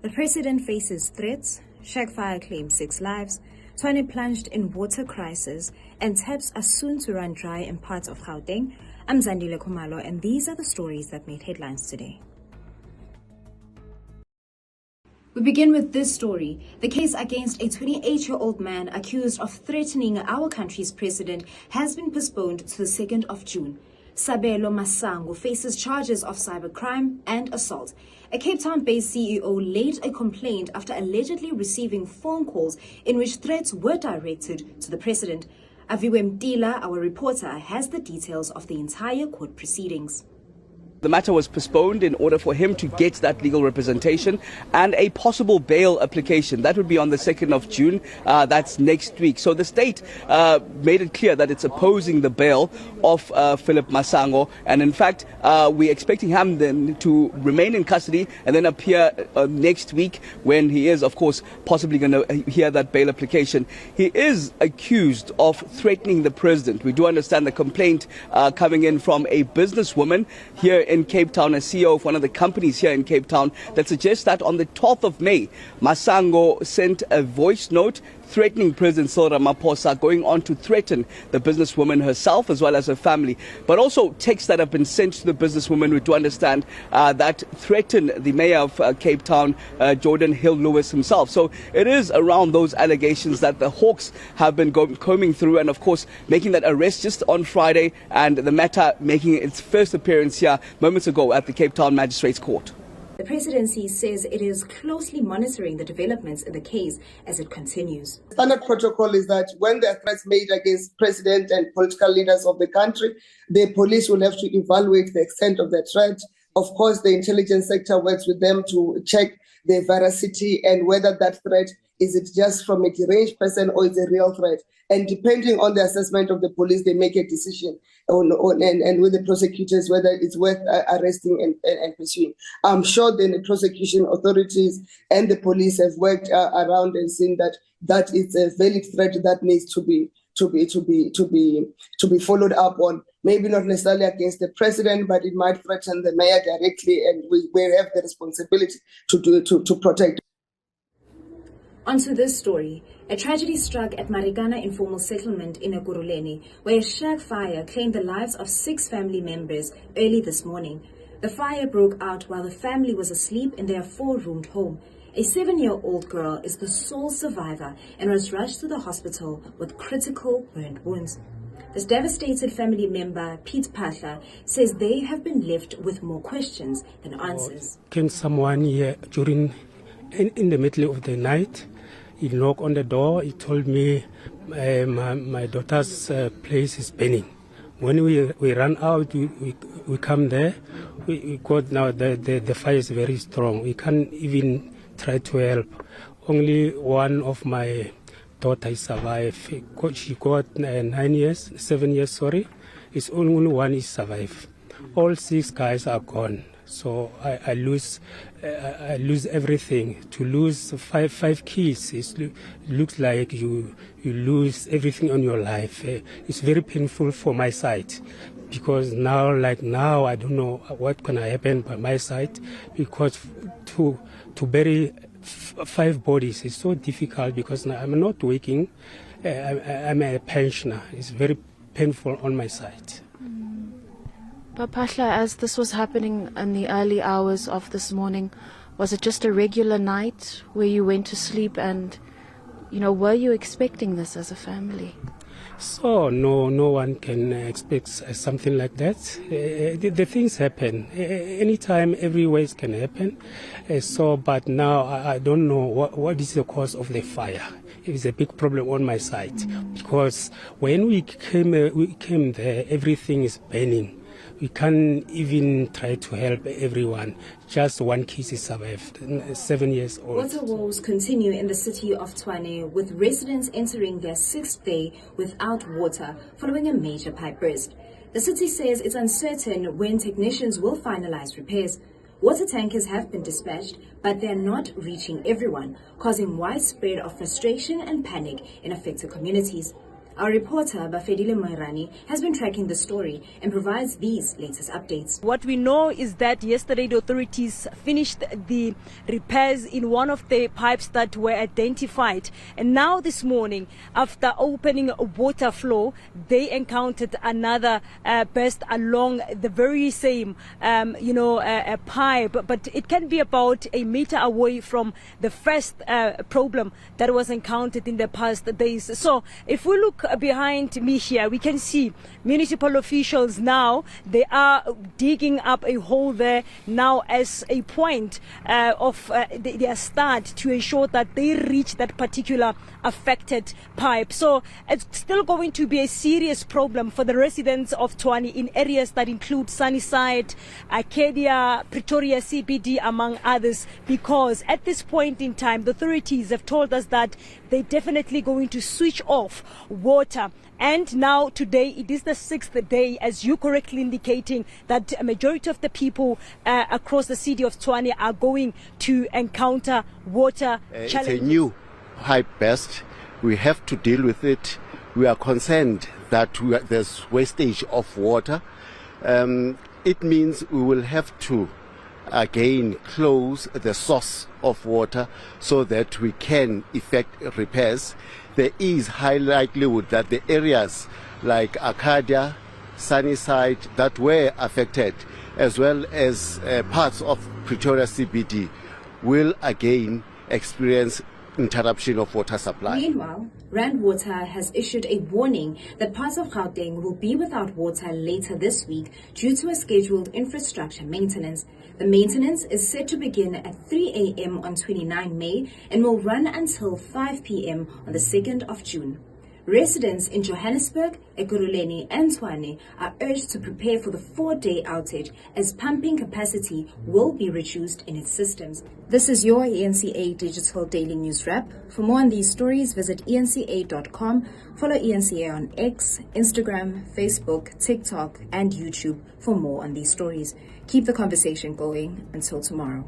The president faces threats, Fire claims 6 lives, Tshwane plunged in water crisis, and taps are soon to run dry in parts of Gauteng. I'm Zandile Khumalo, and these are the stories that made headlines today. We begin with this story. The case against a 28-year-old man accused of threatening our country's president has been postponed to the 2nd of June. Sabelo Masango faces charges of cybercrime and assault. A Cape Town-based CEO laid a complaint after allegedly receiving phone calls in which threats were directed to the president. Aviwe Mtila, our reporter, has the details of the entire court proceedings. The matter was postponed in order for him to get that legal representation and a possible bail application. That would be on the 2nd of June. That's next week. So the state made it clear that it's opposing the bail of Philip Masango. And in fact, we're expecting him then to remain in custody and then appear next week when he is, of course, possibly going to hear that bail application. He is accused of threatening the president. We do understand the complaint coming in from a businesswoman here in Cape Town, a CEO of one of the companies here in Cape Town, that suggests that on the 12th of May, Masango sent a voice note threatening President Cyril Ramaphosa, going on to threaten the businesswoman herself as well as her family. But also texts that have been sent to the businesswoman, we do understand, that threaten the mayor of Cape Town, Jordan Hill-Lewis himself. So it is around those allegations that the Hawks have been combing through, and of course making that arrest just on Friday, and the matter making its first appearance here moments ago at the Cape Town Magistrates Court. The presidency says it is closely monitoring the developments in the case as it continues. Standard protocol is that when there are threats made against president and political leaders of the country, the police will have to evaluate the extent of the threat. Of course, the intelligence sector works with them to check the veracity and whether that threat is it just from a deranged person or is a real threat. And depending on the assessment of the police, they make a decision and with the prosecutors whether it's worth arresting and pursuing. I'm sure the prosecution authorities and the police have worked around and seen that it's a valid threat that needs to be followed up on. Maybe not necessarily against the president, but it might threaten the mayor directly, and we have the responsibility to protect. Onto this story. A tragedy struck at Marikana Informal Settlement in Ekurhuleni, where a fire claimed the lives of 6 family members early this morning. The fire broke out while the family was asleep in their 4-roomed home. A 7-year-old girl is the sole survivor and was rushed to the hospital with critical burnt wounds. This devastated family member, Pete Pasha, says they have been left with more questions than answers. Came someone here in the middle of the night. He knocked on the door. He told me my daughter's place is burning. When we ran out, we come there. We got now the fire is very strong. We can't even try to help. Only one of my daughters survived. She got 7 years. Sorry, it's only one is survived. All 6 guys are gone. So I lose everything. To lose five kids, it looks like you lose everything on your life. It's very painful for my side, because now I don't know what gonna happen by my side, because to bury 5 bodies is so difficult, because now I'm not working. I'm a pensioner. It's very painful on my side. But Pahla, as this was happening in the early hours of this morning, was it just a regular night where you went to sleep, and, were you expecting this as a family? So no one can expect something like that. The things happen anytime, everywhere can happen. But now I don't know what is the cause of the fire. It's a big problem on my side, because when we came there, everything is burning. We can't even try to help everyone. Just one kid is survived, 7 years old. Water woes continue in the city of Tshwane, with residents entering their 6th day without water following a major pipe burst. The city says it's uncertain when technicians will finalize repairs. Water tankers have been dispatched, but they're not reaching everyone, causing widespread of frustration and panic in affected communities. Our reporter, Bafedile Moirani, has been tracking the story and provides these latest updates. What we know is that yesterday the authorities finished the repairs in one of the pipes that were identified. And now this morning, after opening water flow, they encountered another burst along the very same, a pipe. But it can be about a meter away from the first problem that was encountered in the past days. So if we look behind me here, we can see municipal officials now, they are digging up a hole there now as a point of their start to ensure that they reach that particular affected pipe. So it's still going to be a serious problem for the residents of Tshwane in areas that include Sunnyside, Arcadia, Pretoria CBD, among others, because at this point in time, the authorities have told us that they're definitely going to switch off water. And now today, it is the 6th day, as you correctly indicating, that a majority of the people across the city of Tshwane are going to encounter water challenges. It's a new pipe burst. We have to deal with it. We are concerned that there's wastage of water. It means we will have to again close the source of water so that we can effect repairs. There is high likelihood that the areas like Arcadia, Sunnyside that were affected, as well as parts of Pretoria CBD, will again experience interruption of water supply. Meanwhile, Rand Water has issued a warning that parts of Gauteng will be without water later this week due to a scheduled infrastructure maintenance. The maintenance is set to begin at 3 a.m. on 29 May and will run until 5 p.m. on the 2nd of June. Residents in Johannesburg, Ekurhuleni and Tshwane are urged to prepare for the 4-day outage as pumping capacity will be reduced in its systems. This is your eNCA Digital Daily News Wrap. For more on these stories, visit eNCA.com. Follow eNCA on X, Instagram, Facebook, TikTok and YouTube for more on these stories. Keep the conversation going until tomorrow.